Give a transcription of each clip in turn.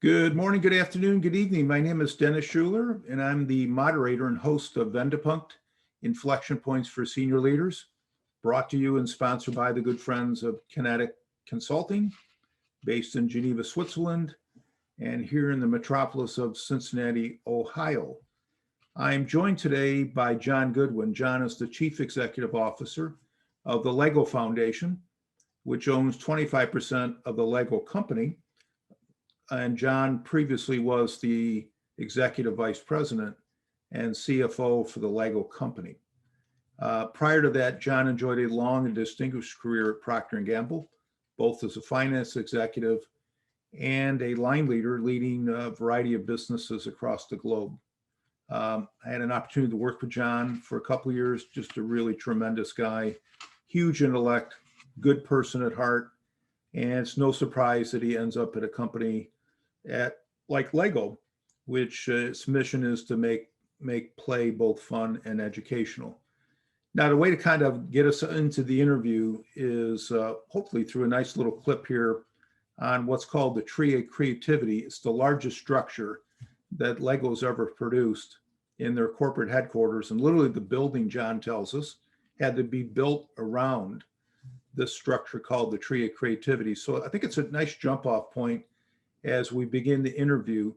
Good morning, good afternoon, good evening. My name is Dennis Schuler, and I'm the moderator and host of Wendepunkt, Inflection Points for Senior Leaders, brought to you and sponsored by the good friends of Kinetic Consulting, based in Geneva, Switzerland, and here in the metropolis of Cincinnati, Ohio. I'm joined today by John Goodwin. John is the Chief Executive Officer of the Lego Foundation, which owns 25% of the Lego company. And John previously was the Executive Vice President and CFO for the Lego company. Prior to that, John enjoyed a long and distinguished career at Procter & Gamble, both as a finance executive and a line leader leading a variety of businesses across the globe. I had an opportunity to work with John for a couple of years, just a really tremendous guy, huge intellect, good person at heart, and it's no surprise that he ends up at a company like Lego, which its mission is to make play both fun and educational. Now, the way to kind of get us into the interview is hopefully through a nice little clip here on what's called the Tree of Creativity. It's the largest structure that Lego's ever produced in their corporate headquarters. And literally the building, John tells us, had to be built around this structure called the Tree of Creativity. So I think it's a nice jump off point as we begin the interview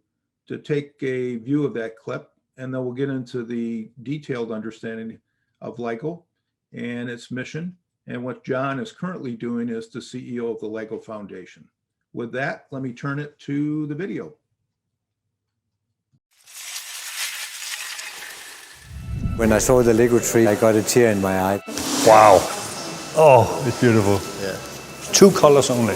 to take a view of that clip, and then we'll get into the detailed understanding of Lego and its mission and what John is currently doing as the CEO of the Lego Foundation. With that, let me turn it to the video. When I saw the Lego tree, I got a tear in my eye. Wow. Oh, it's beautiful. Yeah. 2 colors only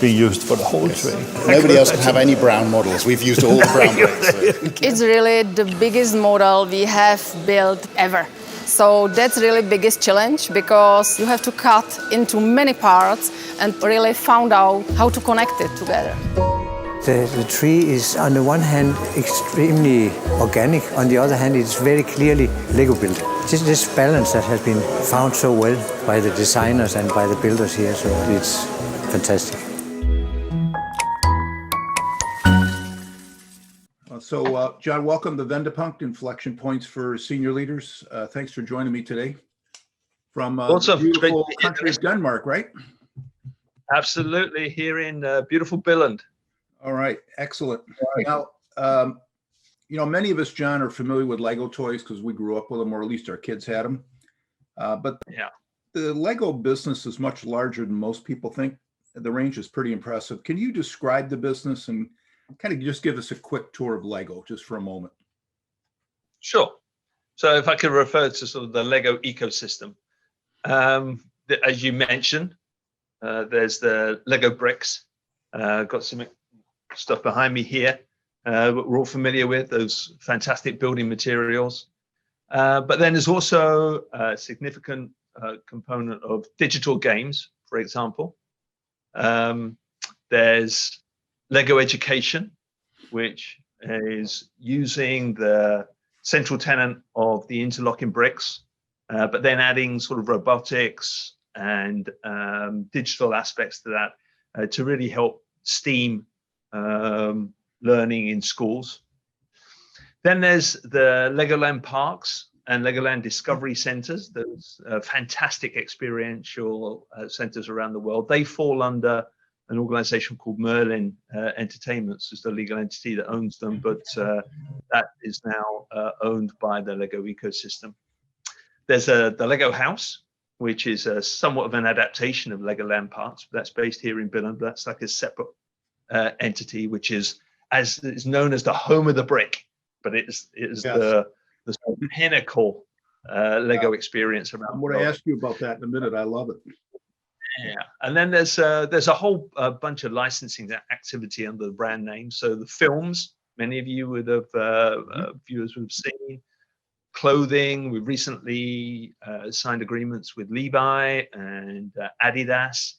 being used for the whole Yes. tree. Nobody else can have any brown models. We've used all the brown bricks. So. It's really the biggest model we have built ever. So that's really biggest challenge because you have to cut into many parts and really found out how to connect it together. The tree is, on the one hand, extremely organic. On the other hand, it's very clearly Lego built. Just this balance that has been found so well by the designers and by the builders here, so it's fantastic. John, welcome to Wendepunkt, Inflection Points for Senior Leaders. Thanks for joining me today from Awesome. beautiful country of Denmark, right? Absolutely, here in beautiful Billund. All right, excellent. Now, many of us, John, are familiar with Lego toys because we grew up with them, or at least our kids had them. But the Lego business is much larger than most people think. The range is pretty impressive. Can you describe the business and kind of just give us a quick tour of Lego just for a moment? Sure. So if I could refer to sort of the Lego ecosystem, as you mentioned, there's the Lego bricks. Got some stuff behind me here. We're all familiar with those fantastic building materials. But then there's also a significant component of digital games, for example. There's Lego Education, which is using the central tenet of the interlocking bricks, but then adding sort of robotics and digital aspects to that to really help STEAM learning in schools. Then there's the Legoland Parks and Legoland Discovery Centers, those fantastic experiential centers around the world. They fall under an organization called Merlin Entertainments, is the legal entity that owns them, but that is now owned by the Lego ecosystem. There's the Lego House, which is somewhat of an adaptation of Legoland Parks. That's based here in Billund. That's like a separate entity, which is known as the home of the brick, but it is the sort of pinnacle Lego experience around. I'm going to ask you about that in a minute. I love it. Yeah, and then there's a whole bunch of licensing activity under the brand name. So the films, many of you would have viewers would have seen. Clothing, we recently signed agreements with Levi and Adidas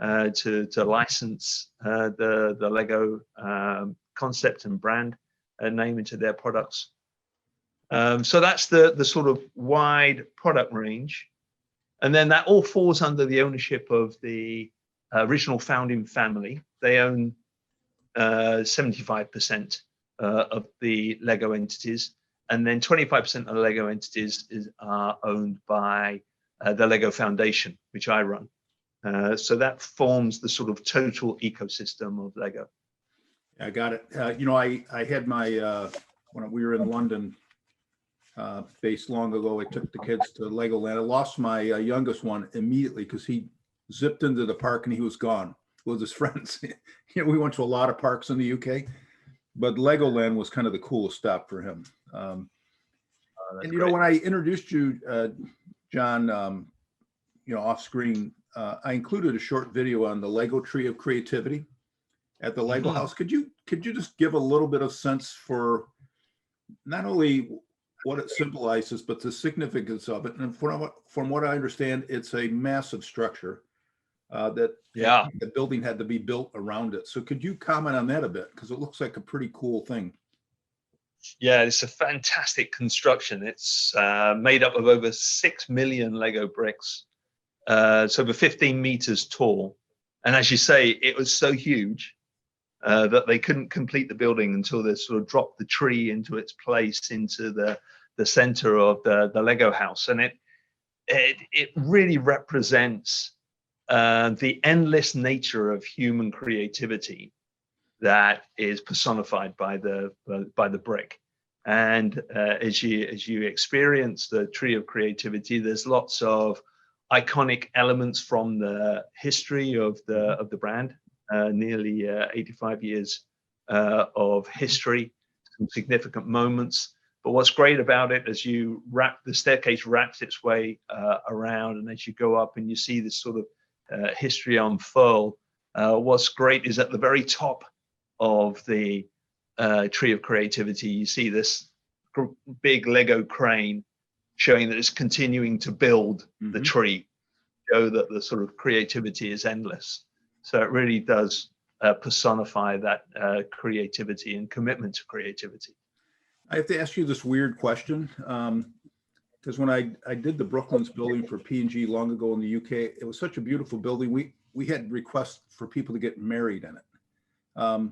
to license the Lego concept and brand name into their products. So that's the sort of wide product range. And then that all falls under the ownership of the original founding family. They own 75% of the Lego entities, and then 25% of the Lego entities are owned by the Lego Foundation, which I run. So that forms the sort of total ecosystem of Lego. I got it. I had my, when we were in London, base long ago, I took the kids to Legoland. I lost my youngest one immediately because he zipped into the park and he was gone with his friends. We went to a lot of parks in the UK, but Legoland was kind of the coolest stop for him. And great. when I introduced you, John, off screen, I included a short video on the Lego Tree of Creativity at the Lego House. Could you just give a little bit of sense for not only what it symbolizes, but the significance of it? And from what I understand, it's a massive structure that the building had to be built around it. So could you comment on that a bit? Because it looks like a pretty cool thing. Yeah, it's a fantastic construction. It's made up of over 6 million Lego bricks. It's over 15 meters tall. And as you say, it was so huge that they couldn't complete the building until they sort of dropped the tree into its place into the center of the Lego house. And it really represents the endless nature of human creativity that is personified by the brick. And as you experience the Tree of Creativity, there's lots of iconic elements from the history of the brand, nearly 85 years of history, some significant moments. But what's great about it, as you the staircase wraps its way around, and as you go up and you see this sort of history unfurl, what's great is at the very top of the Tree of Creativity, you see this big Lego crane showing that it's continuing to build the tree, show that the sort of creativity is endless. So it really does personify that creativity and commitment to creativity. I have to ask you this weird question, because when I did the Brooklands building for P&G long ago in the UK, it was such a beautiful building. We had requests for people to get married in it.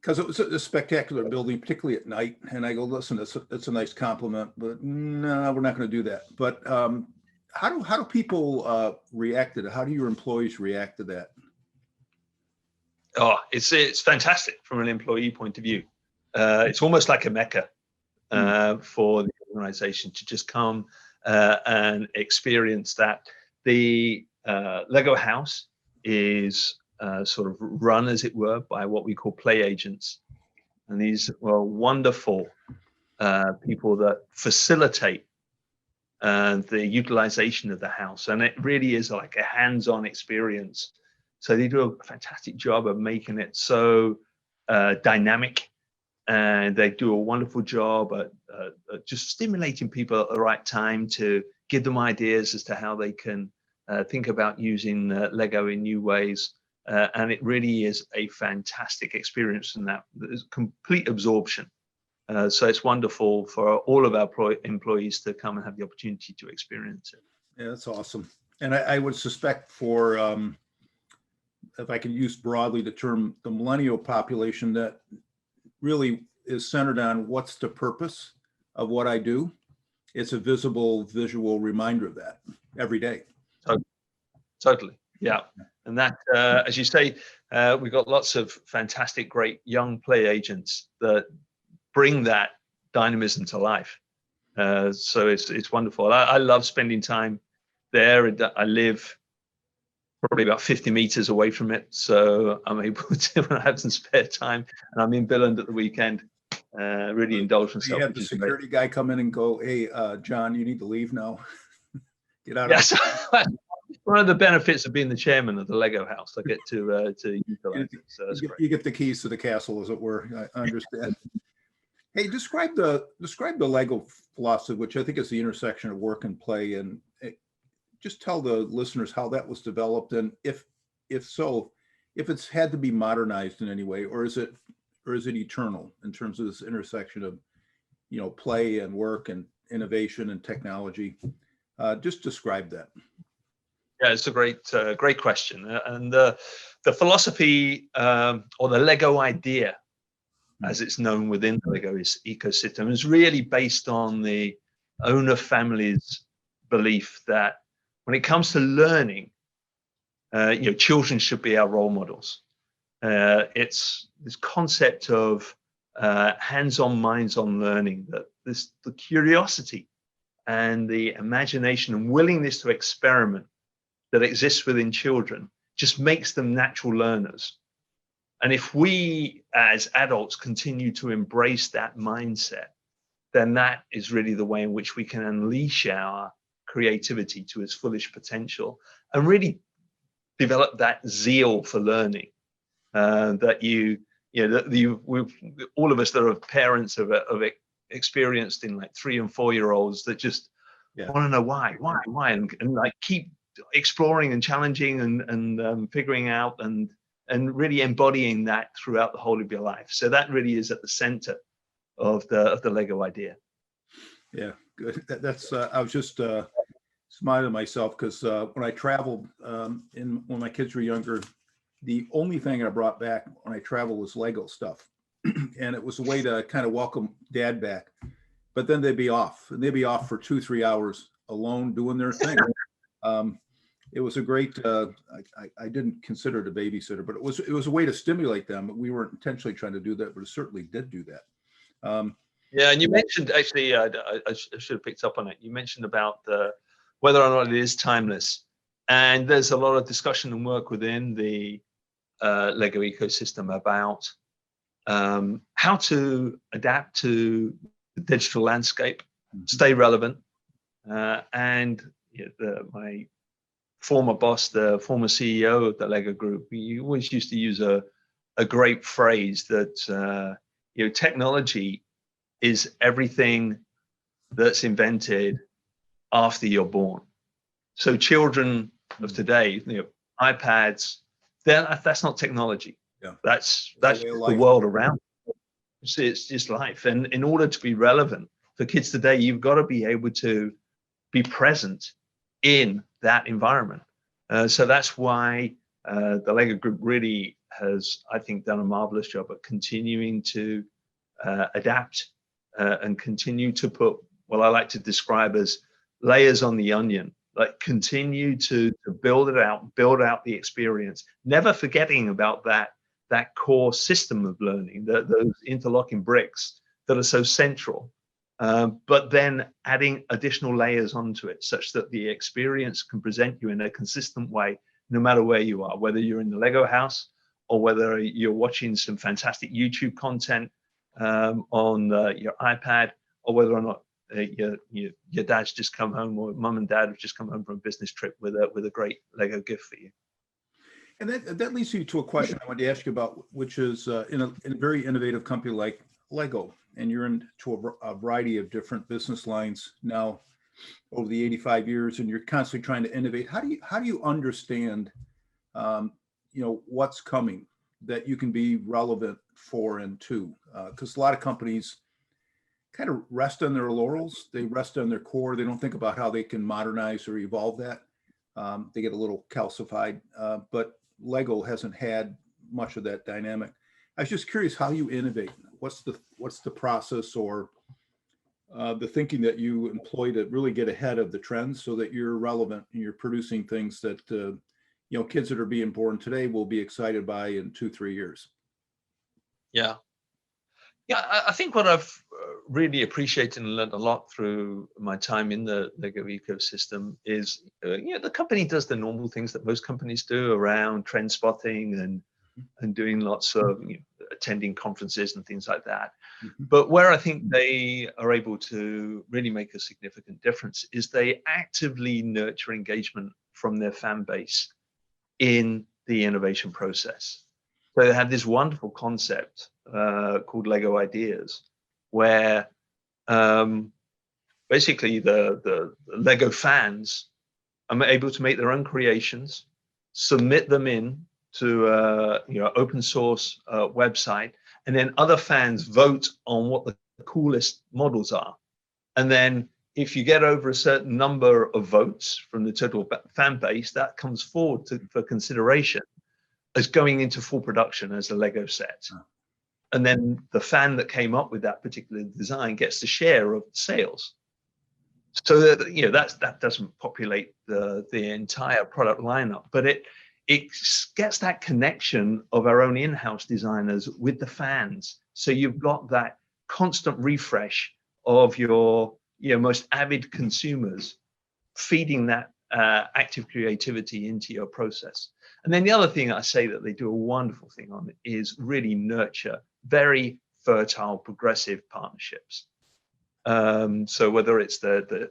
Because it was a spectacular building, particularly at night. And I go, listen, it's a nice compliment, but no, we're not going to do that. But how do people react to that? How do your employees react to that? Oh, it's fantastic from an employee point of view. It's almost like a mecca for the organization to just come and experience that. The Lego house is sort of run, as it were, by what we call play agents. And these are wonderful people that facilitate the utilization of the house. And it really is like a hands-on experience. So they do a fantastic job of making it so dynamic. And they do a wonderful job at just stimulating people at the right time to give them ideas as to how they can think about using Lego in new ways. And it really is a fantastic experience in that. There's complete absorption. So it's wonderful for all of our employees to come and have the opportunity to experience it. Yeah, that's awesome. And I would suspect for, if I can use broadly the term, the millennial population, that really is centered on what's the purpose of what I do. It's a visible visual reminder of that every day. Totally. Yeah. And that, as you say, we've got lots of fantastic, great young play agents that bring that dynamism to life. So it's wonderful. I love spending time there. I live probably about 50 meters away from it. So I'm able to, when I have some spare time and I'm in Billund at the weekend, really indulge myself. You have the security guy come in and go, hey, John, you need to leave now. Get out of here. One of the benefits of being the chairman of the Lego house, I get to utilize it. So that's great. You get the keys to the castle, as it were. I understand. Hey, describe the Lego philosophy, which I think is the intersection of work and play, and just tell the listeners how that was developed, and if so, if it's had to be modernized in any way, or is it eternal in terms of this intersection of play and work and innovation and technology. Just describe that. Yeah, it's a great question. And the philosophy or the Lego idea, as it's known within the Lego ecosystem, is really based on the owner family's belief that when it comes to learning, children should be our role models. It's this concept of hands-on, minds-on learning, that the curiosity and the imagination and willingness to experiment that exists within children just makes them natural learners. And if we as adults continue to embrace that mindset, then that is really the way in which we can unleash our creativity to its fullest potential and really develop that zeal for learning all of us that are parents have experienced in like 3 and 4 year olds that just want to know why, and like keep exploring and challenging and figuring out and really embodying that throughout the whole of your life. So that really is at the center of the Lego idea. Yeah, good. That's I was just smiling to myself because when I traveled when my kids were younger, the only thing I brought back when I traveled was Lego stuff. And it was a way to kind of welcome dad back. But then they'd be off for 2-3 hours alone doing their thing. It was a great, I didn't consider it a babysitter, but it was a way to stimulate them. We weren't intentionally trying to do that, but it certainly did do that. Yeah, and you mentioned, actually, I should have picked up on it. You mentioned about whether or not it is timeless. And there's a lot of discussion and work within the Lego ecosystem about how to adapt to the digital landscape, stay relevant. And my former boss, the former CEO of the Lego Group, he always used to use a great phrase that technology is everything that's invented after you're born. So children of today, iPads, that's not technology. Yeah. That's the world around. It's just life. And in order to be relevant for kids today, you've got to be able to be present in that environment. So that's why the Lego Group really has, I think, done a marvelous job at continuing to adapt and continue to put what I like to describe as layers on the onion, like continue to build out the experience, never forgetting about that core system of learning, those interlocking bricks that are so central, but then adding additional layers onto it such that the experience can present you in a consistent way, no matter where you are, whether you're in the Lego house or whether you're watching some fantastic YouTube content on your iPad, or whether or not your dad's just come home, or mum and dad have just come home from a business trip with a great Lego gift for you. And that leads you to a question I wanted to ask you about, which is in a very innovative company like Lego, and you're into a variety of different business lines now over the 85 years, and you're constantly trying to innovate. How do you understand, what's coming that you can be relevant for and to? Because a lot of companies kind of rest on their laurels. They rest on their core. They don't think about how they can modernize or evolve that. They get a little calcified, but Lego hasn't had much of that dynamic. I was just curious how you innovate. What's the process or the thinking that you employ to really get ahead of the trends so that you're relevant and you're producing things that kids that are being born today will be excited by in 2-3 years? Yeah, I think what I've really appreciated and learned a lot through my time in the Lego ecosystem is, the company does the normal things that most companies do around trend spotting and doing lots of attending conferences and things like that. Mm-hmm. But where I think they are able to really make a significant difference is they actively nurture engagement from their fan base in the innovation process. So they have this wonderful concept called Lego Ideas, where basically the Lego fans are able to make their own creations, submit them in to open source website, and then other fans vote on what the coolest models are. And then if you get over a certain number of votes from the total fan base, that comes forward for consideration as going into full production as a Lego set. And then the fan that came up with that particular design gets the share of sales. So that, you know, that doesn't populate the entire product lineup, but it gets that connection of our own in-house designers with the fans. So you've got that constant refresh of your most avid consumers, feeding that active creativity into your process. And then the other thing I say that they do a wonderful thing on is really nurture very fertile, progressive partnerships. So whether it's the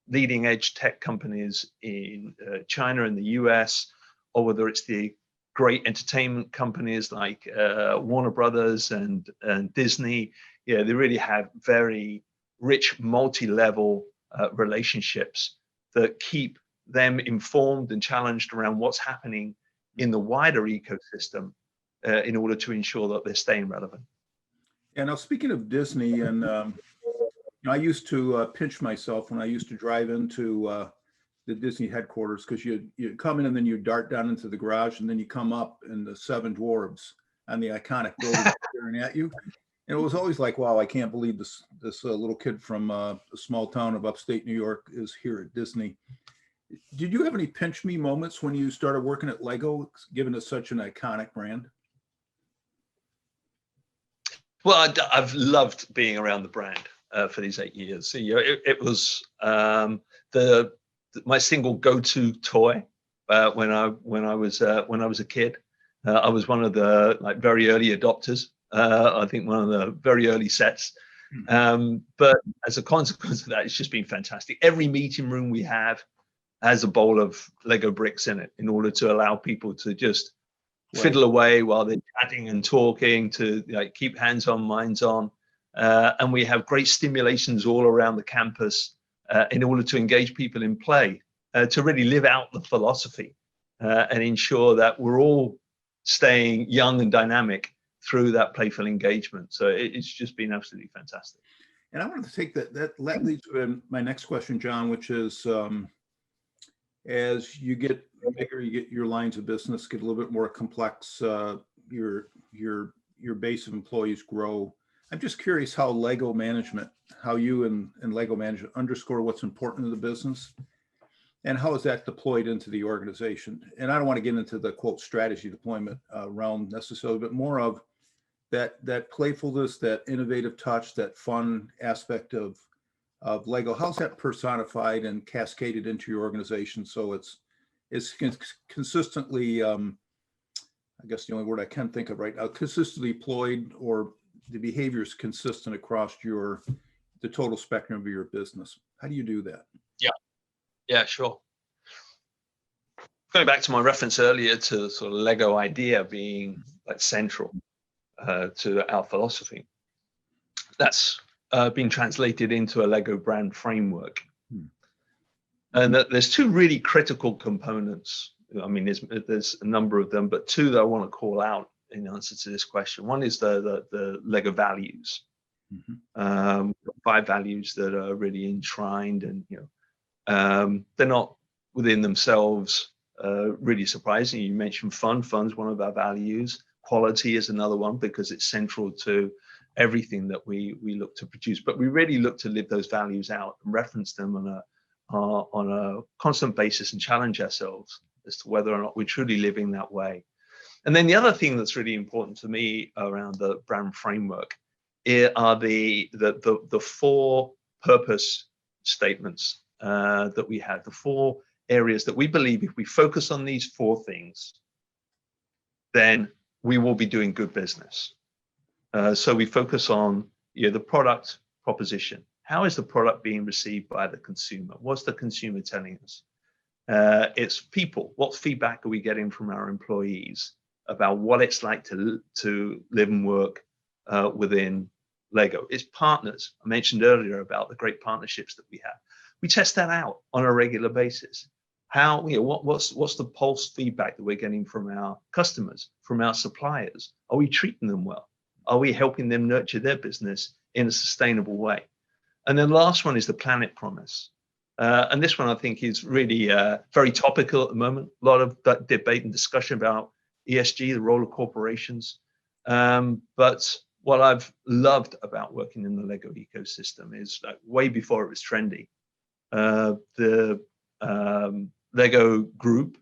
leading edge tech companies in China and the US, or whether it's the great entertainment companies like Warner Brothers and Disney, they really have very rich multi-level relationships that keep them informed and challenged around what's happening in the wider ecosystem in order to ensure that they're staying relevant. And now, speaking of Disney, and I used to pinch myself when I used to drive into the Disney headquarters, because you come in and then you dart down into the garage, and then you come up and the Seven Dwarves and the iconic building staring at you. And it was always like, wow, I can't believe this little kid from a small town of upstate New York is here at Disney. Did you have any pinch me moments when you started working at Lego, given it's such an iconic brand? Well, I've loved being around the brand for these 8 years. So, it was my single go-to toy when I was a kid. I was one of the very early adopters. I think one of the very early sets. But as a consequence of that, it's just been fantastic. Every meeting room we have has a bowl of Lego bricks in it, in order to allow people to just fiddle away while they're chatting and talking, to keep hands on, minds on. And we have great stimulations all around the campus in order to engage people in play, to really live out the philosophy and ensure that we're all staying young and dynamic through that playful engagement. So it's just been absolutely fantastic. And I wanted to take that leads to my next question, John, which is, as you get bigger, you get your lines of business get a little bit more complex, your base of employees grow. I'm just curious how Lego management, how you and Lego management underscore what's important to the business, and how is that deployed into the organization? And I don't want to get into the quote strategy deployment realm necessarily, but more of that playfulness, that innovative touch, that fun aspect of Lego. How's that personified and cascaded into your organization so it's consistently, I guess the only word I can think of right now, consistently deployed, or the behavior is consistent across the total spectrum of your business? How do you do that? Yeah, sure. Going back to my reference earlier to sort of Lego idea being central to our philosophy, that's been translated into a Lego brand framework. And that there's two really critical components. I mean, there's a number of them, but two that I want to call out in answer to this question. One is the Lego values. 5 values that are really enshrined, and they're not within themselves really surprising. You mentioned fun. Fun's one of our values. Quality is another one, because it's central to everything that we look to produce. But we really look to live those values out and reference them on a constant basis, and challenge ourselves as to whether or not we're truly living that way. And then the other thing that's really important to me around the brand framework are the 4 purpose statements that we have, the 4 areas that we believe if we focus on these 4 things, then we will be doing good business. So we focus on the product proposition. How is the product being received by the consumer? What's the consumer telling us? It's people. What feedback are we getting from our employees about what it's like to live and work within Lego? It's partners. I mentioned earlier about the great partnerships that we have. We test that out on a regular basis. How, what's the pulse feedback that we're getting from our customers, from our suppliers? Are we treating them well? Are we helping them nurture their business in a sustainable way? And then the last one is the planet promise. And this one I think is really very topical at the moment. A lot of that debate and discussion about ESG, the role of corporations. But what I've loved about working in the Lego ecosystem is like way before it was trendy. The Lego group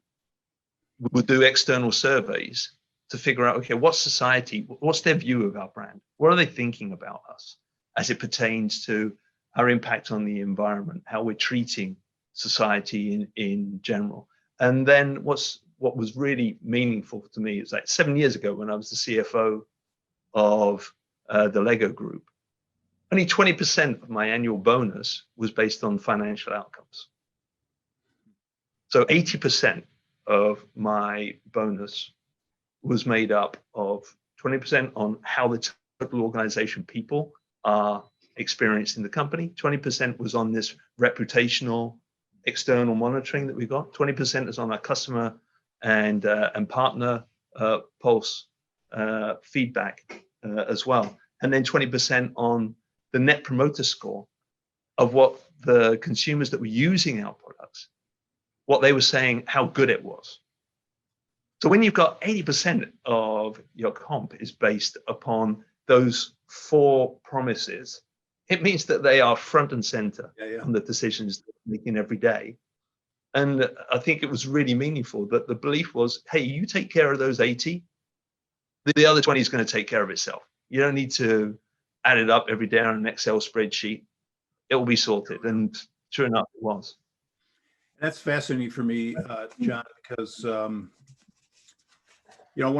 would do external surveys to figure out, okay, what's society, what's their view of our brand? What are they thinking about us as it pertains to our impact on the environment, how we're treating society in general? And then what was really meaningful to me is like 7 years ago when I was the CFO of the Lego group, only 20% of my annual bonus was based on financial outcomes. So 80% of my bonus was made up of 20% on how the total organization people are experienced in the company. 20% was on this reputational external monitoring that we got. 20% is on our customer and partner pulse feedback as well. And then 20% on the net promoter score of what the consumers that were using our products, what they were saying, how good it was. So when you've got 80% of your comp is based upon those 4 promises, it means that they are front and center on the decisions that we're making every day. And I think it was really meaningful that the belief was, hey, you take care of those 80, the other 20 is going to take care of itself. You don't need to add it up every day on an Excel spreadsheet. It will be sorted. And sure enough, it was. That's fascinating for me, John, because one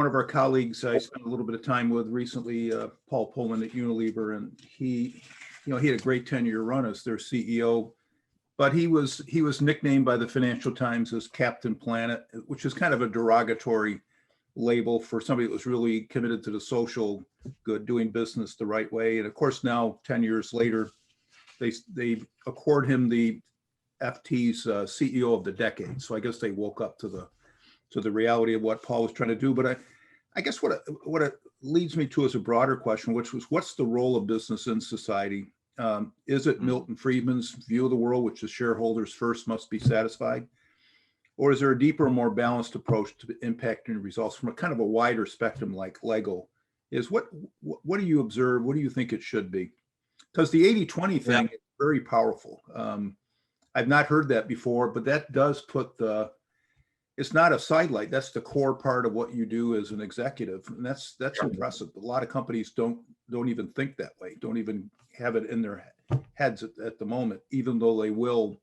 of our colleagues I spent a little bit of time with recently, Paul Pullen at Unilever, and he had a great 10-year run as their CEO, but he was nicknamed by the Financial Times as Captain Planet, which is kind of a derogatory label for somebody that was really committed to the social good, doing business the right way. And of course, now 10 years later, they accord him the FT's CEO of the decade. So I guess they woke up to the reality of what Paul was trying to do. But I guess what it leads me to is a broader question, which was, what's the role of business in society? Is it Milton Friedman's view of the world, which is shareholders first must be satisfied? Or is there a deeper, more balanced approach to impacting results from a kind of a wider spectrum like Lego? Is what do you observe? What do you think it should be? Because the 80-20 thing is very powerful. I've not heard that before, but that does put it's not a sidelight. That's the core part of what you do as an executive. And that's impressive. A lot of companies don't even think that way, don't even have it in their heads at the moment, even though they will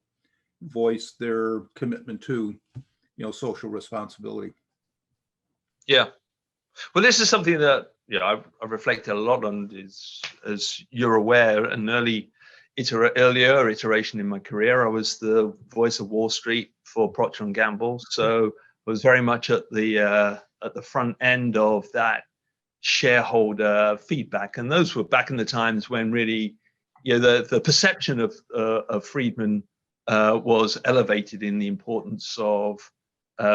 voice their commitment to, social responsibility. Yeah. Well, this is something that, I've reflected a lot on, as you're aware, an earlier iteration in my career. I was the voice of Wall Street for Procter & Gamble. So I was very much at the front end of that shareholder feedback. And those were back in the times when really, the perception of Friedman was elevated in the importance of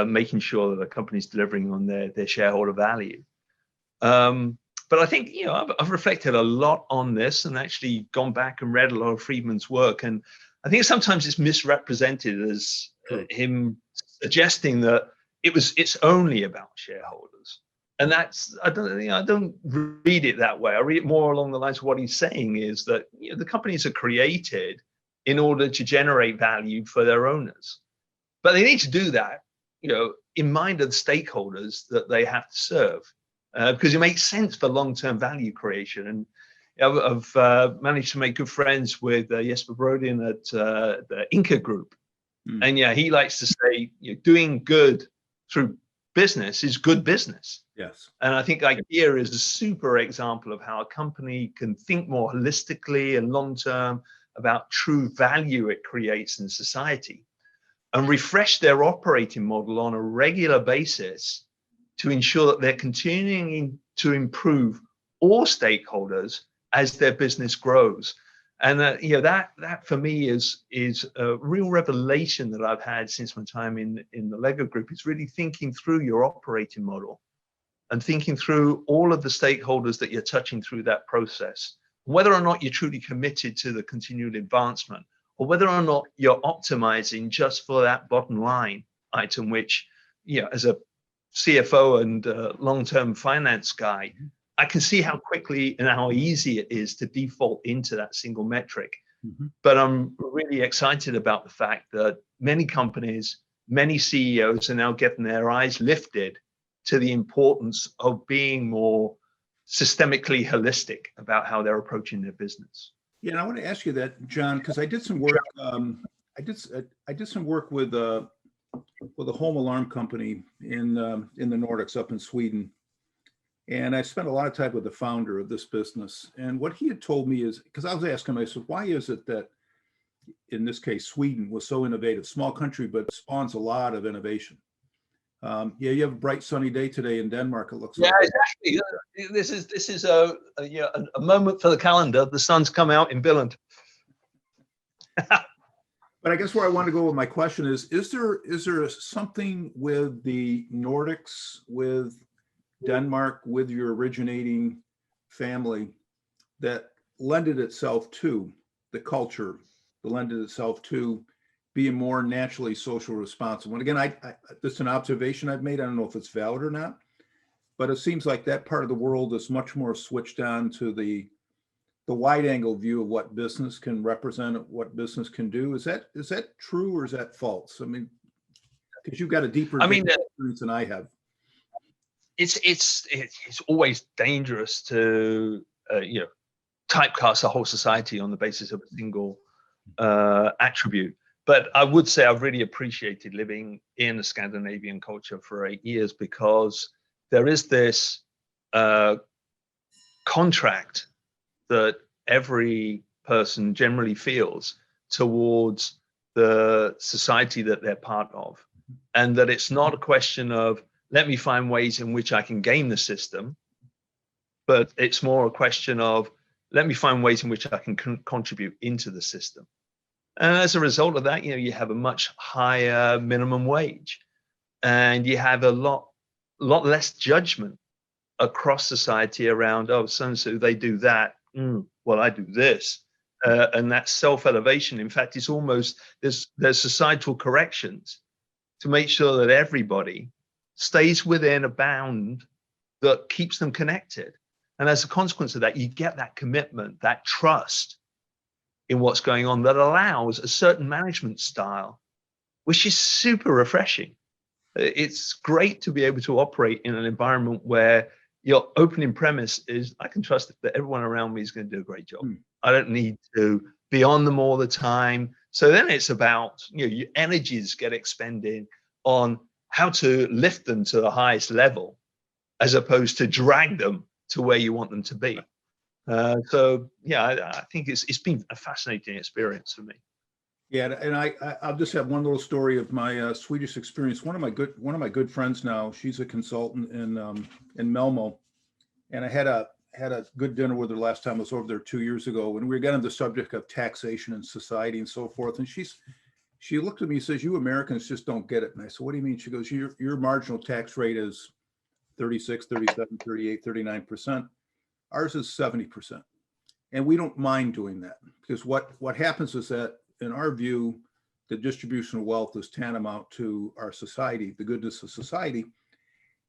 making sure that the company's delivering on their shareholder value. But I think, I've reflected a lot on this and actually gone back and read a lot of Friedman's work. And I think sometimes it's misrepresented as him suggesting that it's only about shareholders. And I don't read it that way. I read it more along the lines of what he's saying is that the companies are created in order to generate value for their owners. But they need to do that, in mind of the stakeholders that they have to serve. Because it makes sense for long-term value creation. And I've managed to make good friends with Jesper Brodin at the Inca Group. And he likes to say, doing good through business is good business. Yes. And I think IKEA is a super example of how a company can think more holistically and long-term about true value it creates in society and refresh their operating model on a regular basis to ensure that they're continuing to improve all stakeholders as their business grows. And that for me is a real revelation that I've had since my time in the Lego Group. It's really thinking through your operating model and thinking through all of the stakeholders that you're touching through that process whether or not you're truly committed to the continued advancement, or whether or not you're optimizing just for that bottom line item, which, as a CFO and long-term finance guy, I can see how quickly and how easy it is to default into that single metric. But I'm really excited about the fact that many companies, many CEOs are now getting their eyes lifted to the importance of being more systemically holistic about how they're approaching their business. Yeah, and I want to ask you that, John, because I did some work. I did some work with a home alarm company in the Nordics up in Sweden, and I spent a lot of time with the founder of this business. And what he had told me is, because I was asking him, I said, why is it that, in this case, Sweden was so innovative? Small country, but spawns a lot of innovation. Yeah, you have a bright sunny day today in Denmark, it looks like. Yeah, exactly. This is a moment for the calendar. The sun's come out in Billund. But I guess where I want to go with my question is there something with the Nordics, with Denmark, with your originating family that lended itself to the culture, that lended itself to being more naturally social responsible? And again, this is an observation I've made. I don't know if it's valid or not, but it seems like that part of the world is much more switched on to the wide angle view of what business can represent, what business can do. Is that true or is that false? I mean, because you've got a deeper experience than I have. It's always dangerous to typecast a whole society on the basis of a single attribute. But I would say I've really appreciated living in a Scandinavian culture for 8 years, because there is this contract that every person generally feels towards the society that they're part of. And that it's not a question of, let me find ways in which I can game the system, but it's more a question of, let me find ways in which I can contribute into the system. And as a result of that, you have a much higher minimum wage, and you have a lot less judgment across society around, oh, so-and-so, they do that. Well, I do this. And that self-elevation, in fact, is almost, there's societal corrections to make sure that everybody stays within a bound that keeps them connected. And as a consequence of that, you get that commitment, that trust in what's going on that allows a certain management style, which is super refreshing. It's great to be able to operate in an environment where your opening premise is, I can trust that everyone around me is going to do a great job. I don't need to be on them all the time. So then it's about, your energies get expended on how to lift them to the highest level, as opposed to drag them to where you want them to be. So yeah, I think it's been a fascinating experience for me. Yeah, and I'll just have one little story of my Swedish experience. One of my good friends now, she's a consultant in Malmo, and I had a good dinner with her last time I was over there 2 years ago, and we got into the subject of taxation and society and so forth. And she looked at me and says, "You Americans just don't get it." And I said, "What do you mean?" She goes, "Your marginal tax rate is 36, 37, 38, 39%. Ours is 70%. And we don't mind doing that, because what happens is that, in our view, the distribution of wealth is tantamount to our society, the goodness of society.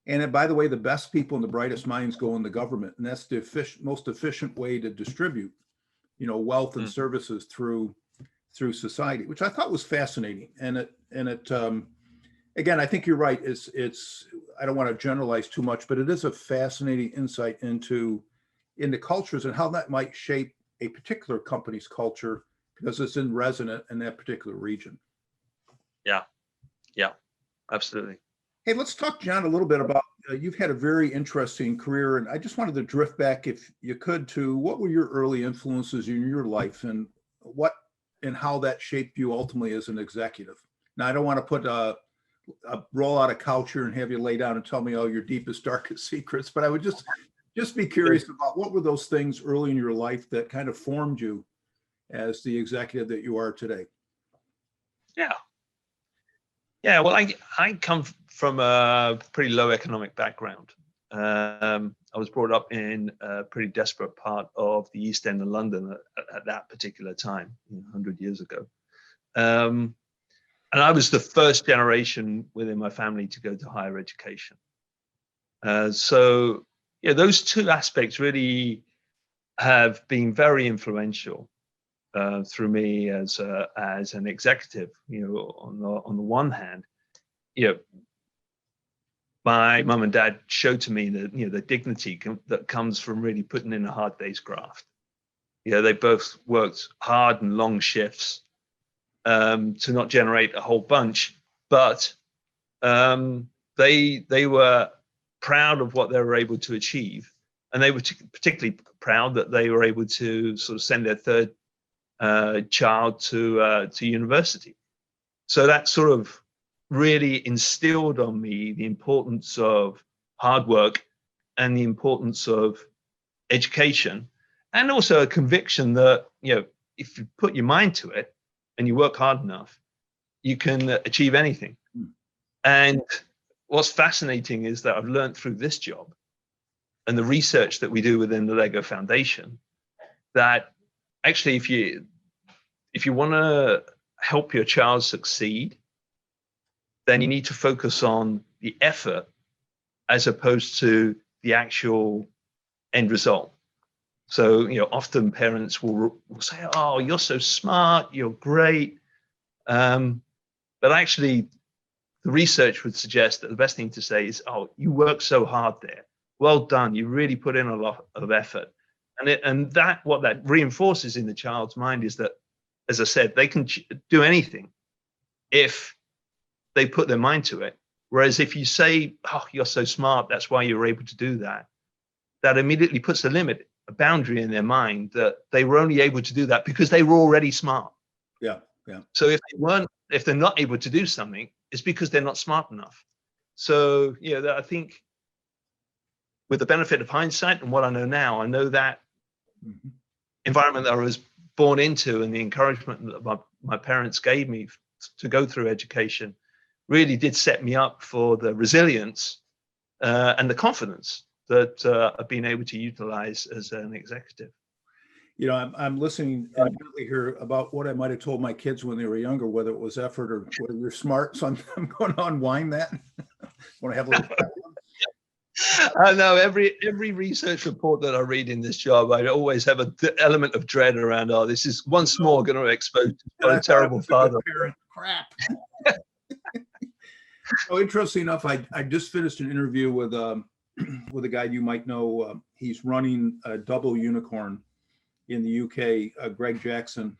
And by the way, the best people and the brightest minds go in the government, and that's the most efficient way to distribute, wealth and services through society," which I thought was fascinating. And it again, I think you're right. It's I don't want to generalize too much, but it is a fascinating insight into cultures and how that might shape a particular company's culture, because it's in resonant in that particular region. Yeah, absolutely. Hey, let's talk, John, a little bit about, you've had a very interesting career, and I just wanted to drift back, if you could, to what were your early influences in your life, and how that shaped you ultimately as an executive. Now, I don't want to put roll out a couch here and have you lay down and tell me all your deepest, darkest secrets, but I would just be curious about what were those things early in your life that kind of formed you as the executive that you are today. Yeah, well, I come from a pretty low economic background. I was brought up in a pretty desperate part of the East End of London at that particular time, 100 years ago. And I was the first generation within my family to go to higher education. So yeah, those two aspects really have been very influential through me as an executive. On the one hand, my mum and dad showed to me that the dignity that comes from really putting in a hard day's graft. They both worked hard and long shifts to not generate a whole bunch, but they were proud of what they were able to achieve, and they were particularly proud that they were able to sort of send their third child to university. So that sort of really instilled on me the importance of hard work and the importance of education, and also a conviction that if you put your mind to it and you work hard enough, you can achieve anything. And what's fascinating is that I've learned through this job and the research that we do within the Lego Foundation that actually if you want to help your child succeed, then you need to focus on the effort as opposed to the actual end result. So, often parents will say, "Oh, you're so smart, you're great." But actually, the research would suggest that the best thing to say is, "Oh, you worked so hard there. Well done. You really put in a lot of effort." And what that reinforces in the child's mind is that, as I said, they can do anything if they put their mind to it. Whereas if you say, "Oh, you're so smart, that's why you're able to do that," that immediately puts a limit, a boundary in their mind that they were only able to do that because they were already smart. Yeah. So if they're not able to do something, it's because they're not smart enough. So I think with the benefit of hindsight and what I know now, I know that environment that I was born into and the encouragement that my parents gave me to go through education really did set me up for the resilience and the confidence that I've been able to utilize as an executive. I'm listening intently here about what I might have told my kids when they were younger, whether it was effort or whether you're smart. So I'm going to unwind that. Want to have a little I know every research report that I read in this job, I always have an element of dread around, this is once more going to expose a terrible father. Crap. So interesting enough, I just finished an interview with a guy you might know. He's running a double unicorn in the UK, Greg Jackson,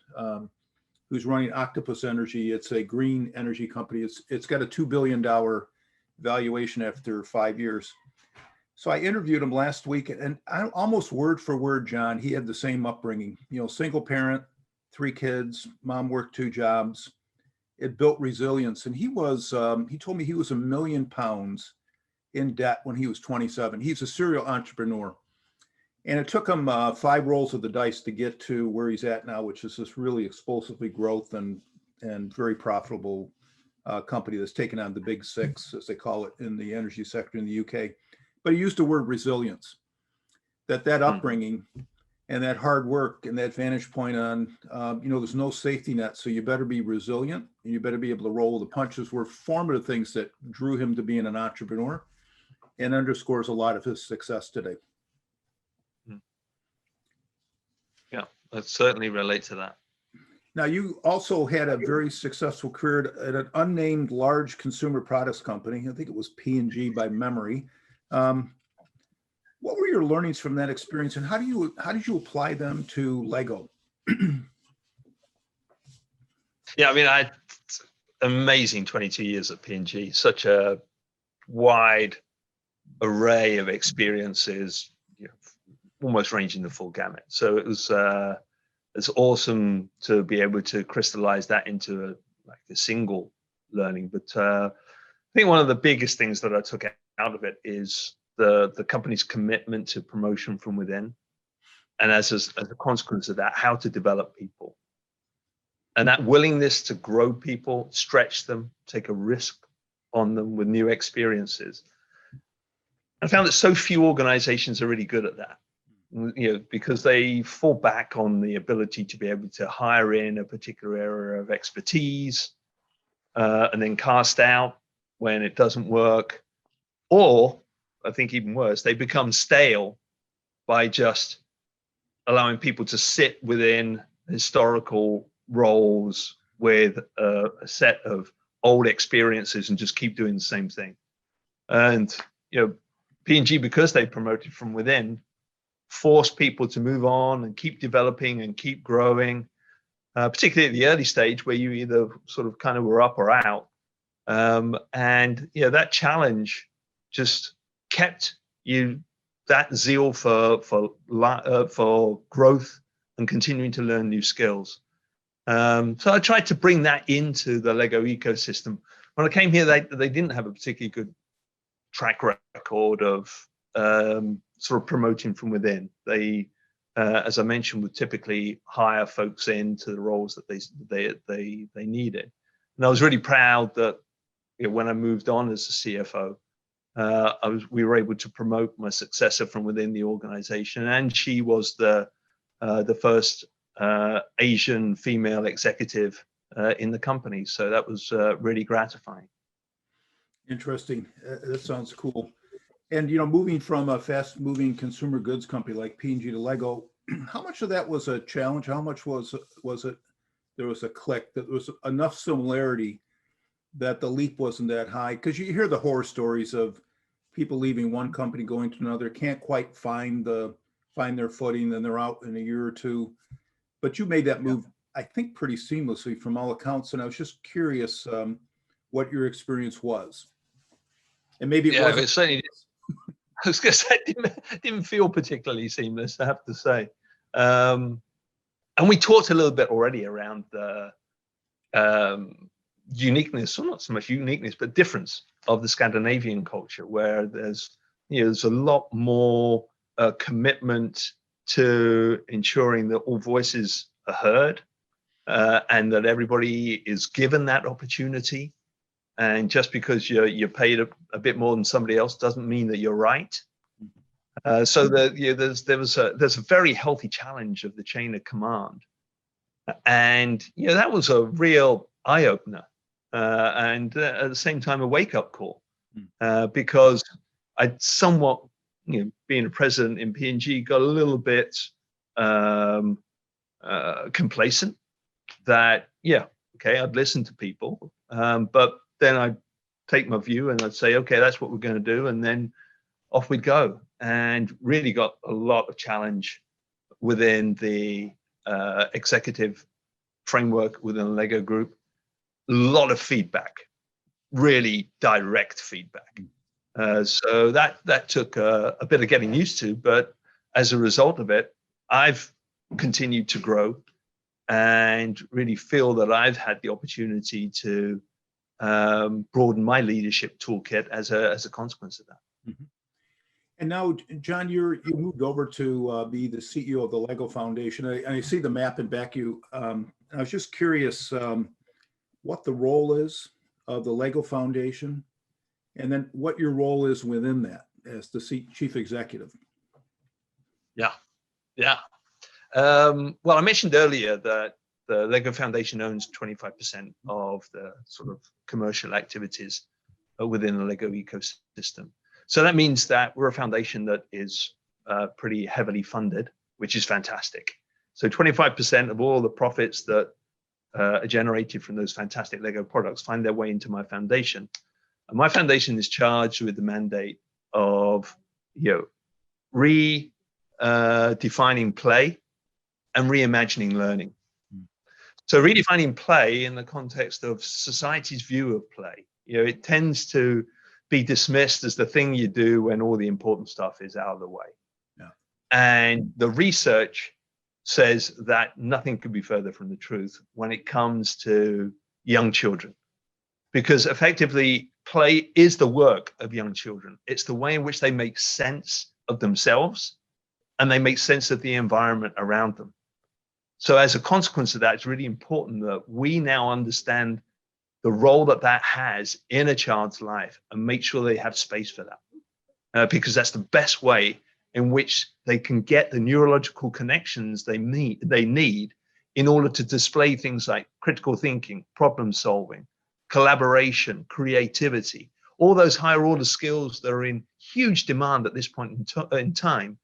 who's running Octopus Energy. It's a green energy company. It's got a $2 billion valuation after 5 years. So I interviewed him last week, and almost word for word, John, he had the same upbringing. Single parent, 3 kids, mom worked 2 jobs. It built resilience, and he told me he was £1 million in debt when he was 27. He's a serial entrepreneur. And it took him 5 rolls of the dice to get to where he's at now, which is this really explosively growth and very profitable company that's taken on the big 6, as they call it, in the energy sector in the UK. But he used the word resilience, that upbringing and that hard work and that vantage point on, there's no safety net. So you better be resilient and you better be able to roll the punches were formative things that drew him to being an entrepreneur and underscores a lot of his success today. Yeah, I certainly relate to that. Now, you also had a very successful career at an unnamed large consumer products company. I think it was P&G by memory. What were your learnings from that experience, and how did you apply them to Lego? Yeah, I mean, I had amazing 22 years at P&G, such a wide array of experiences, almost ranging the full gamut. So it's awesome to be able to crystallize that into a single learning. But I think one of the biggest things that I took out of it is the company's commitment to promotion from within, and as a consequence of that, how to develop people, and that willingness to grow people, stretch them, take a risk on them with new experiences. I found that so few organizations are really good at that, because they fall back on the ability to be able to hire in a particular area of expertise and then cast out when it doesn't work. Or, I think even worse, they become stale by just allowing people to sit within historical roles with a set of old experiences and just keep doing the same thing. And P&G, because they promoted from within, forced people to move on and keep developing and keep growing, particularly at the early stage where you either sort of kind of were up or out. And that challenge just kept you that zeal for growth and continuing to learn new skills. So I tried to bring that into the Lego ecosystem. When I came here, they didn't have a particularly good track record of sort of promoting from within. They, as I mentioned, would typically hire folks into the roles that they needed. And I was really proud that when I moved on as a CFO, we were able to promote my successor from within the organization, and she was the first Asian female executive in the company. So that was really gratifying. Interesting. That sounds cool. And moving from a fast-moving consumer goods company like P&G to Lego, how much of that was a challenge? How much was it? There was a click, that there was enough similarity that the leap wasn't that high? Because you hear the horror stories of people leaving one company going to another, can't quite find their footing, then they're out in a year or two. But you made that move, I think, pretty seamlessly from all accounts. And I was just curious what your experience was. And maybe it wasn't. It certainly, I was going to say, it didn't feel particularly seamless, I have to say. And we talked a little bit already around the uniqueness, or not so much uniqueness, but difference of the Scandinavian culture, where there's a lot more commitment to ensuring that all voices are heard and that everybody is given that opportunity. And just because you're paid a bit more than somebody else doesn't mean that you're right. So there's a very healthy challenge of the chain of command, and that was a real eye opener, and at the same time a wake up call, because I'd somewhat, being a president in P&G, got a little bit complacent that I'd listen to people, but then I'd take my view and I'd say, okay, that's what we're going to do, and then off we'd go. And really got a lot of challenge within the executive framework within the Lego Group. A lot of feedback, really direct feedback. So that took a bit of getting used to, but as a result of it, I've continued to grow and really feel that I've had the opportunity to broaden my leadership toolkit as a consequence of that. Mm-hmm. And now, John, you moved over to be the CEO of the Lego Foundation. I see the map in back you. I was just curious what the role is of the Lego Foundation, and then what your role is within that as the chief executive. Yeah. Well, I mentioned earlier that the Lego Foundation owns 25% of the sort of commercial activities within the Lego ecosystem. So that means that we're a foundation that is pretty heavily funded, which is fantastic. So 25% of all the profits that are generated from those fantastic Lego products find their way into my foundation. And my foundation is charged with the mandate of redefining play and reimagining learning. So redefining play in the context of society's view of play. It tends to be dismissed as the thing you do when all the important stuff is out of the way. Yeah. And the research says that nothing could be further from the truth when it comes to young children, because effectively play is the work of young children. It's the way in which they make sense of themselves and they make sense of the environment around them. So as a consequence of that, it's really important that we now understand the role that has in a child's life and make sure they have space for that. because that's the best way in which they can get the neurological connections they need in order to display things like critical thinking, problem solving, collaboration, creativity, all those higher order skills that are in huge demand at this point in time.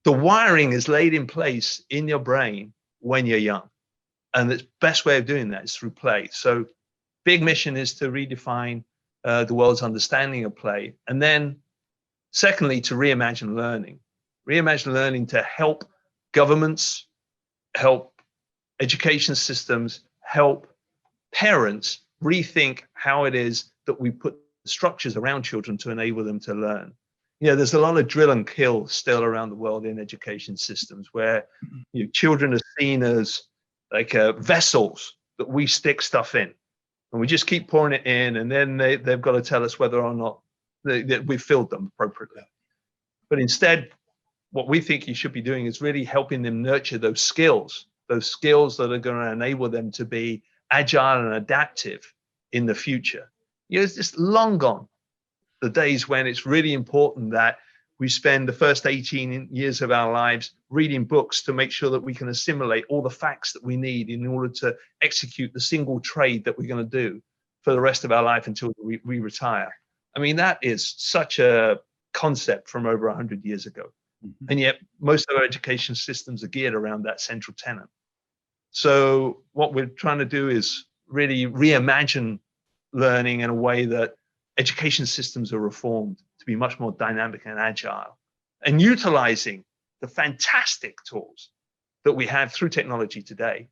The wiring is laid in place in your brain when you're young. And the best way of doing that is through play. So big mission is to redefine the world's understanding of play. And then secondly, to reimagine learning to help governments, help education systems, help parents rethink how it is that we put structures around children to enable them to learn. You know, there's a lot of drill and kill still around the world in education systems where children are seen as like vessels that we stick stuff in, and we just keep pouring it in, and then they've got to tell us whether or not that we've filled them appropriately. But instead, what we think you should be doing is really helping them nurture those skills that are going to enable them to be agile and adaptive in the future. You know, it's just long gone the days when it's really important that we spend the first 18 years of our lives reading books to make sure that we can assimilate all the facts that we need in order to execute the single trade that we're going to do for the rest of our life until we retire. I mean, that is such a concept from over 100 years ago. Mm-hmm. And yet most of our education systems are geared around that central tenet. So what we're trying to do is really reimagine learning in a way that education systems are reformed to be much more dynamic and agile, and utilizing the fantastic tools that we have through technology today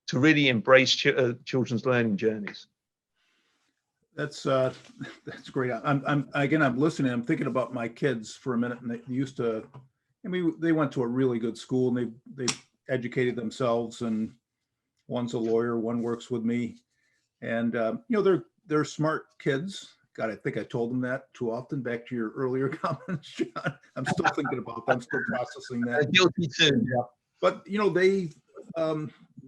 to really embrace children's learning journeys. That's great. I'm listening. I'm thinking about my kids for a minute, and they used to. I mean, they went to a really good school, and they educated themselves. And one's a lawyer, one works with me, and they're smart kids. God, I think I told them that too often. Back to your earlier comments, John. I'm still thinking about that. I'm still processing that. Guilty too. Yeah. But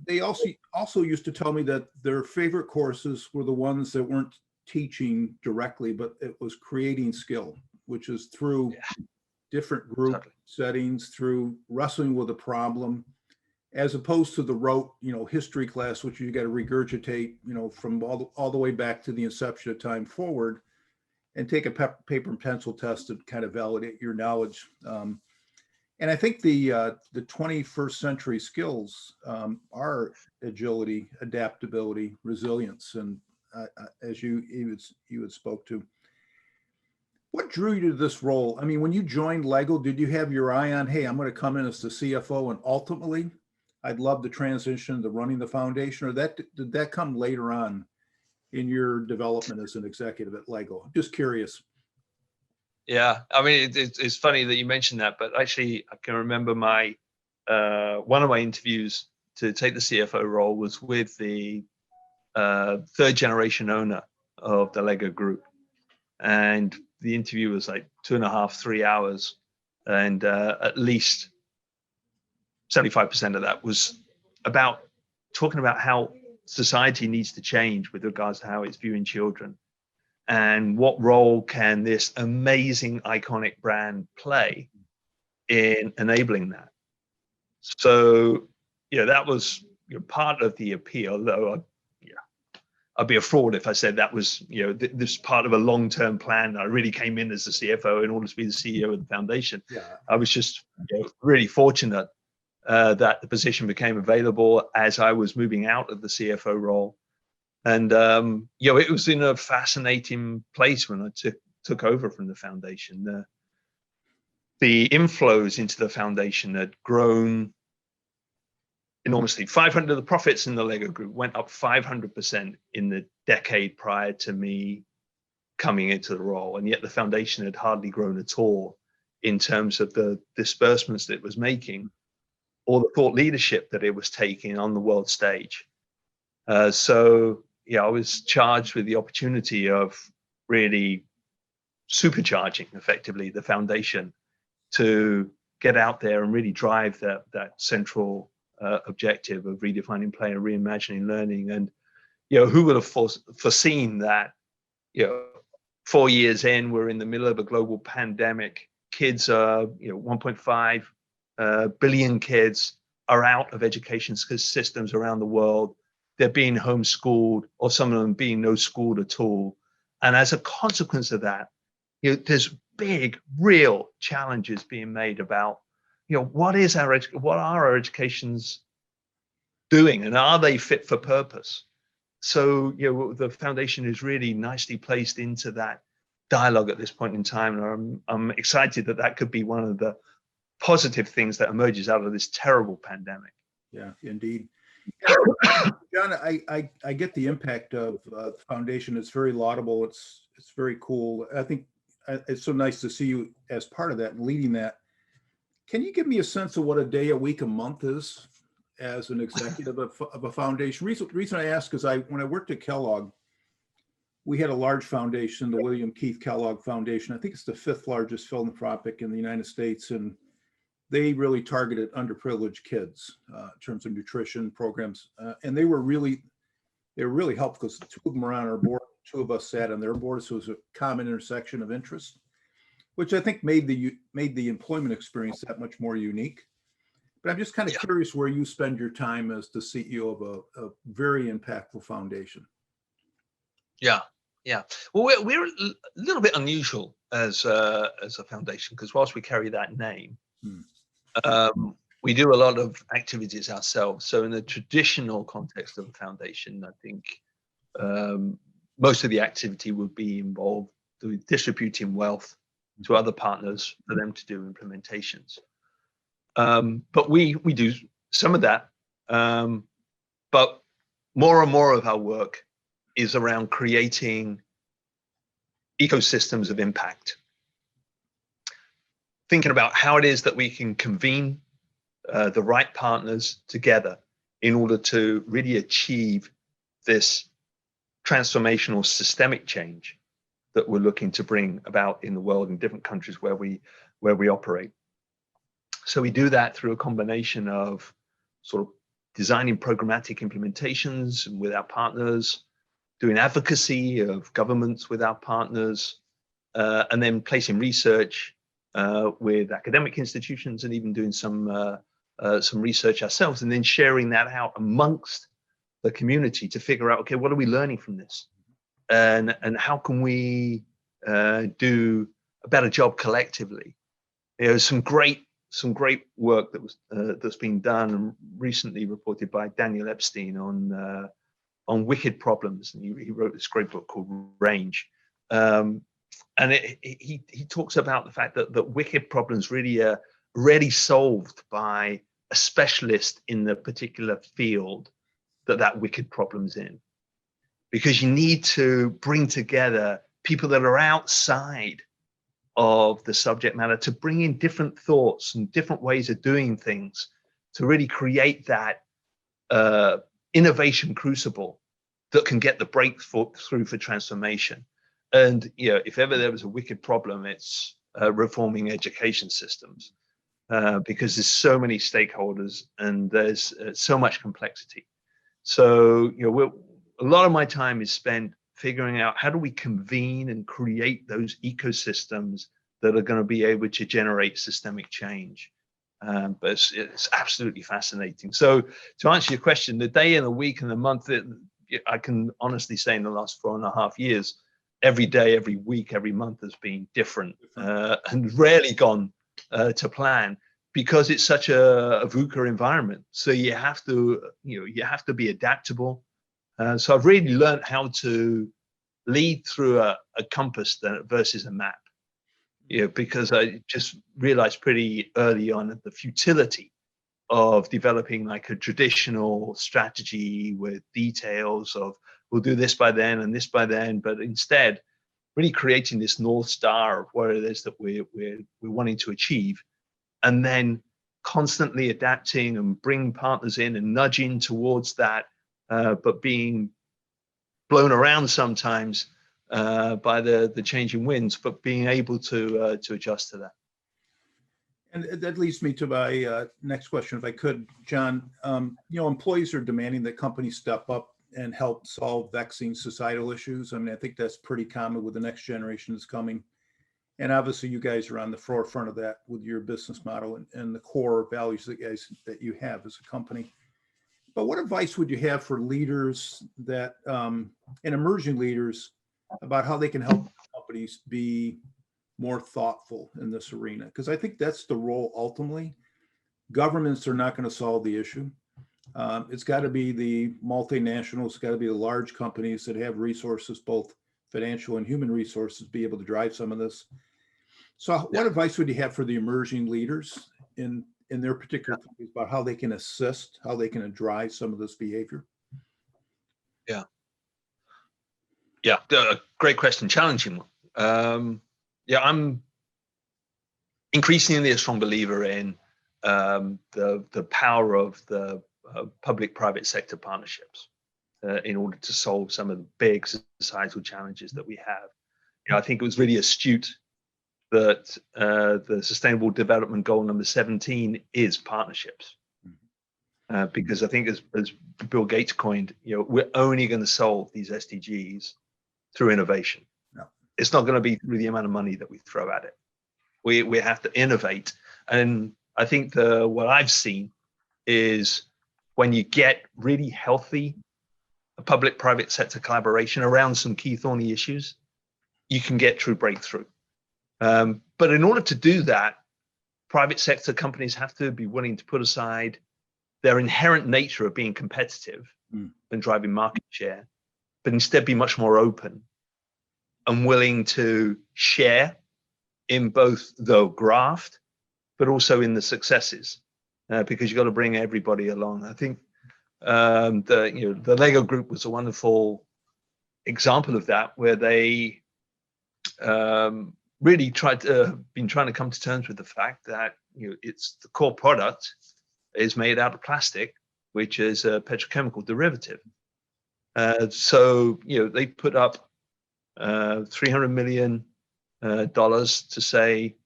they also used to tell me that their favorite courses were the ones that weren't teaching directly, but it was creating skill, which is through different group settings, through wrestling with a problem, as opposed to the rote, history class, which you got to regurgitate, from all the way back to the inception of time forward, and take a paper and pencil test to kind of validate your knowledge. And I think the 21st century skills are agility, adaptability, resilience, and as you had spoke to. What drew you to this role? I mean, when you joined Lego, did you have your eye on, hey, I'm going to come in as the CFO, and ultimately, I'd love to transition to running the foundation, or did that come later on in your development as an executive at Lego? I'm just curious. Yeah, I mean, it's funny that you mentioned that, but actually, I can remember one of my interviews to take the CFO role was with the third generation owner of the Lego Group, and the interview was like 2.5, 3 hours, and at least 75% of that was about talking about how society needs to change with regards to how it's viewing children, and what role can this amazing iconic brand play in enabling that. So, that was part of the appeal, though I'd be a fraud if I said that was, this part of a long-term plan. I really came in as the CFO in order to be the CEO of the foundation. Yeah. I was just really fortunate that the position became available as I was moving out of the CFO role. And, it was in a fascinating place when I took over from the foundation. The inflows into the foundation had grown enormously. 500 of the profits in the Lego Group went up 500% in the decade prior to me coming into the role. And yet the foundation had hardly grown at all in terms of the disbursements that it was making or the thought leadership that it was taking on the world stage. So I was charged with the opportunity of really supercharging effectively the foundation to get out there and really drive that central objective of redefining play and reimagining learning. And who would have foreseen that 4 years in, we're in the middle of a global pandemic. Kids are, 1.5 billion kids are out of education systems around the world. They're being homeschooled, or some of them being no schooled at all. And as a consequence of that, there's big, real challenges being made about, what are our educations doing, and are they fit for purpose? So, the foundation is really nicely placed into that dialogue at this point in time. And I'm excited that could be one of the positive things that emerges out of this terrible pandemic. Yeah, indeed. John, I get the impact of the foundation. It's very laudable. It's very cool. I think it's so nice to see you as part of that and leading that. Can you give me a sense of what a day, a week, a month is as an executive of a foundation? Reason I ask is when I worked at Kellogg, we had a large foundation, the William Keith Kellogg Foundation. I think it's the 5th largest philanthropic in the United States, and they really targeted underprivileged kids in terms of nutrition programs, and they were really helpful because 2 of them were on our board, 2 of us sat on their board, so it was a common intersection of interest, which I think made the employment experience that much more unique. But I'm just kind of curious where you spend your time as the CEO of a very impactful foundation. Yeah. Well, we're a little bit unusual as a foundation, because whilst we carry that name, we do a lot of activities ourselves. So in the traditional context of a foundation, I think most of the activity would be involved with distributing wealth to other partners for them to do implementations. But we do some of that, but more and more of our work is around creating ecosystems of impact. Thinking about how it is that we can convene the right partners together in order to really achieve this transformational systemic change that we're looking to bring about in the world in different countries where we operate. So we do that through a combination of sort of designing programmatic implementations with our partners, doing advocacy of governments with our partners, and then placing research with academic institutions, and even doing some research ourselves, and then sharing that out amongst the community to figure out, okay, what are we learning from this, and how can we do a better job collectively? Some great work that's been done and recently reported by Daniel Epstein on wicked problems, and he wrote this great book called Range, and he talks about the fact that wicked problems really are already solved by a specialist in the particular field that wicked problem's in, because you need to bring together people that are outside of the subject matter to bring in different thoughts and different ways of doing things to really create that innovation crucible that can get the breakthrough for transformation. And if ever there was a wicked problem, it's reforming education systems, because there's so many stakeholders and there's so much complexity. So a lot of my time is spent figuring out how do we convene and create those ecosystems that are going to be able to generate systemic change. But it's absolutely fascinating. So to answer your question, the day and the week and the month, I can honestly say in the last 4.5 years, every day, every week, every month has been different, and rarely gone to plan, because it's such a VUCA environment. So you have to be adaptable. So I've really learned how to lead through a compass versus a map, because I just realized pretty early on the futility of developing like a traditional strategy with details of we'll do this by then and this by then, but instead really creating this North Star of what it is that we're wanting to achieve, and then constantly adapting and bring partners in and nudging towards that, but being blown around sometimes by the changing winds, but being able to adjust to that. And that leads me to my next question, if I could, John. Employees are demanding that companies step up and help solve vexing societal issues. I mean, I think that's pretty common with the next generation that's coming. And obviously you guys are on the forefront of that with your business model and the core values that you have as a company. But what advice would you have for leaders that, and emerging leaders, about how they can help companies be more thoughtful in this arena? Because I think that's the role ultimately. Governments are not going to solve the issue. It's got to be the multinationals, it's got to be the large companies that have resources, both financial and human resources, be able to drive some of this. So what advice would you have for the emerging leaders in their particular companies about how they can assist, how they can drive some of this behavior? Yeah, great question, challenging one. I'm increasingly a strong believer in the power of the public-private sector partnerships in order to solve some of the big societal challenges that we have. I think it was really astute that the Sustainable Development Goal number 17 is partnerships. Because I think as Bill Gates coined, we're only going to solve these SDGs through innovation. No. It's not going to be through the amount of money that we throw at it. We have to innovate. And I think what I've seen is when you get really healthy public-private sector collaboration around some key thorny issues, you can get true breakthrough. But in order to do that, private sector companies have to be willing to put aside their inherent nature of being competitive and driving market share, but instead be much more open and willing to share in both the graft, but also in the successes, because you've got to bring everybody along. I think the Lego Group was a wonderful example of that, where they really been trying to come to terms with the fact that it's the core product is made out of plastic, which is a petrochemical derivative. So they put up $300 million to say,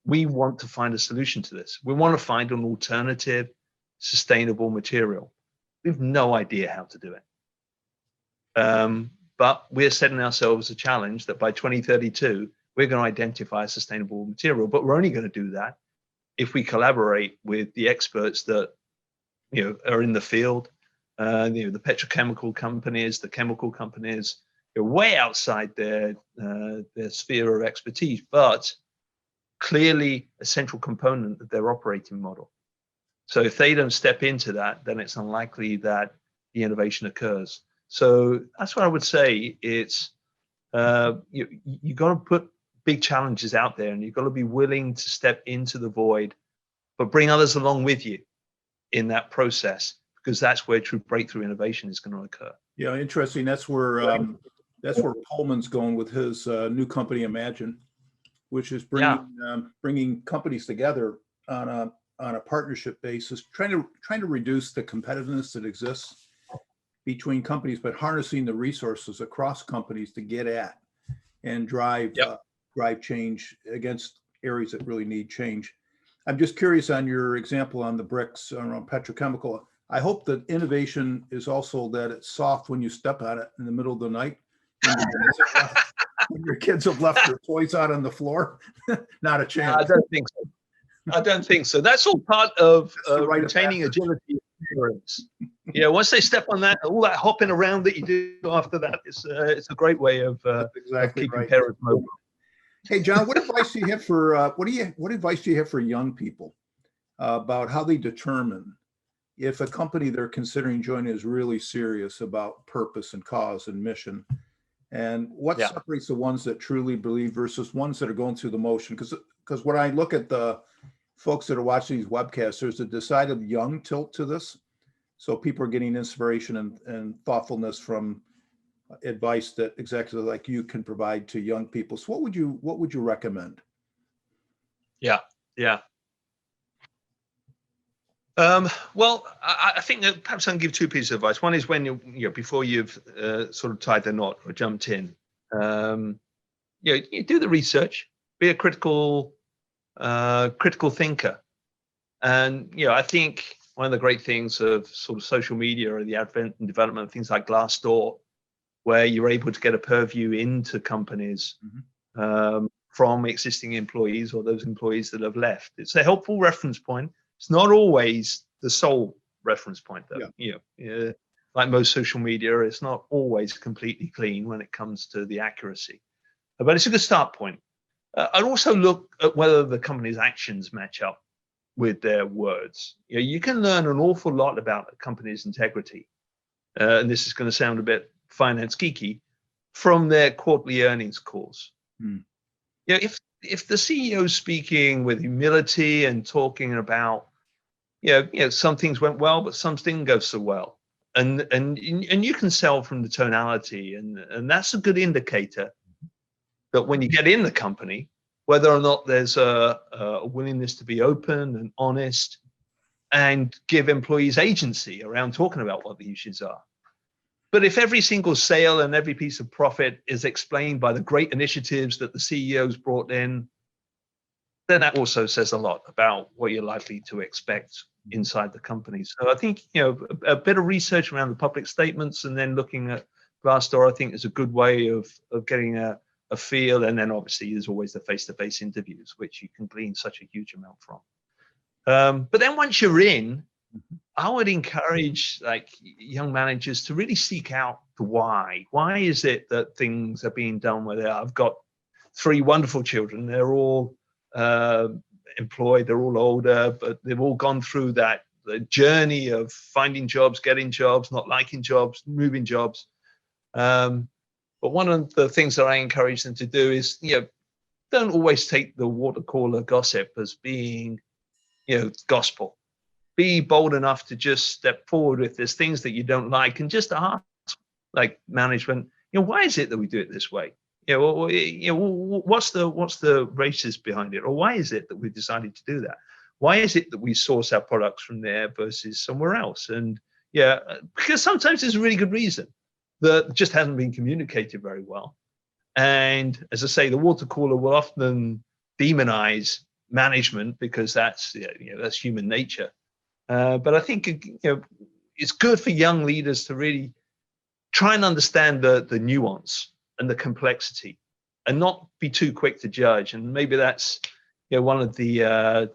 we want to find a solution to this. We want to find an alternative, sustainable material. We have no idea how to do it. But we're setting ourselves a challenge that by 2032, we're going to identify a sustainable material. But we're only going to do that if we collaborate with the experts that are in the field, the petrochemical companies, the chemical companies. They're way outside their sphere of expertise, but clearly a central component of their operating model. So if they don't step into that, then it's unlikely that the innovation occurs. So that's what I would say. It's you got to put big challenges out there, and you've got to be willing to step into the void, but bring others along with you in that process, because that's where true breakthrough innovation is going to occur. Yeah, interesting. That's where Pullman's going with his new company, Imagine, which is bringing companies together on a partnership basis, trying to reduce the competitiveness that exists between companies, but harnessing the resources across companies to get at and drive change against areas that really need change. I'm just curious on your example on the bricks around petrochemical. I hope that innovation is also that it's soft when you step on it in the middle of the night when your kids have left their toys out on the floor. Not a chance. I don't think so. That's all part of retaining agility and endurance. Once they step on that, all that hopping around that you do after that, it's a great way of keeping parents mobile. Hey, John, what advice do you have for what advice do you have for young people about how they determine if a company they're considering joining is really serious about purpose and cause and mission, and what separates the ones that truly believe versus ones that are going through the motion? Because when I look at the folks that are watching these webcasts, there's a decided young tilt to this. So people are getting inspiration and thoughtfulness from advice that executives like you can provide to young people. So what would you recommend? Well, I think that perhaps I can give two pieces of advice. One is when before you've sort of tied the knot or jumped in, you do the research, be a critical thinker, and I think one of the great things of sort of social media or the advent and development of things like Glassdoor, where you're able to get a purview into companies from existing employees or those employees that have left. It's a helpful reference point. It's not always the sole reference point, though. Yeah. Like most social media, it's not always completely clean when it comes to the accuracy, but it's a good start point. I'd also look at whether the company's actions match up with their words. You can learn an awful lot about a company's integrity, and this is going to sound a bit finance geeky, from their quarterly earnings calls. If the CEO is speaking with humility and talking about, some things went well, but some didn't go so well, and you can tell from the tonality, and that's a good indicator that when you get in the company, whether or not there's a willingness to be open and honest and give employees agency around talking about what the issues are. But if every single sale and every piece of profit is explained by the great initiatives that the CEO's brought in, then that also says a lot about what you're likely to expect inside the company. So I think, a bit of research around the public statements and then looking at Glassdoor, I think, is a good way of getting a feel. And then obviously there's always the face-to-face interviews, which you can glean such a huge amount from. But then once you're in, I would encourage young managers to really seek out the why. Why is it that things are being done where they are? I've got 3 wonderful children. They're all employed. They're all older, but they've all gone through the journey of finding jobs, getting jobs, not liking jobs, moving jobs. But one of the things that I encourage them to do is, don't always take the water cooler gossip as being, gospel. Be bold enough to just step forward if there's things that you don't like and just ask, management, why is it that we do it this way? What's the basis behind it? Or why is it that we decided to do that? Why is it that we source our products from there versus somewhere else? And because sometimes there's a really good reason that just hasn't been communicated very well. And as I say, the water cooler will often demonize management because that's human nature. But I think it's good for young leaders to really try and understand the nuance and the complexity, and not be too quick to judge. And maybe that's one of the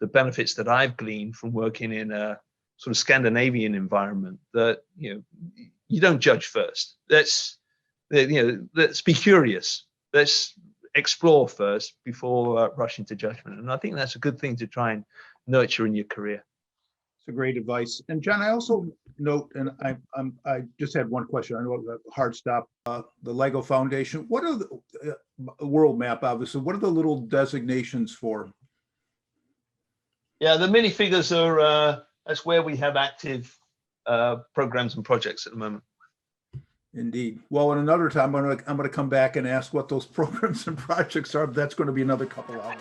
benefits that I've gleaned from working in a sort of Scandinavian environment, that you don't judge first. Let's be curious. Let's explore first before rushing to judgment. And I think that's a good thing to try and nurture in your career. It's a great advice. And John, I also note, and I just had one question. I know the hard stop, the Lego Foundation. What are the world map? Obviously, what are the little designations for? Yeah, the minifigures are that's where we have active programs and projects at the moment. Indeed. Well, at another time, I'm going to come back and ask what those programs and projects are. But that's going to be another couple hours.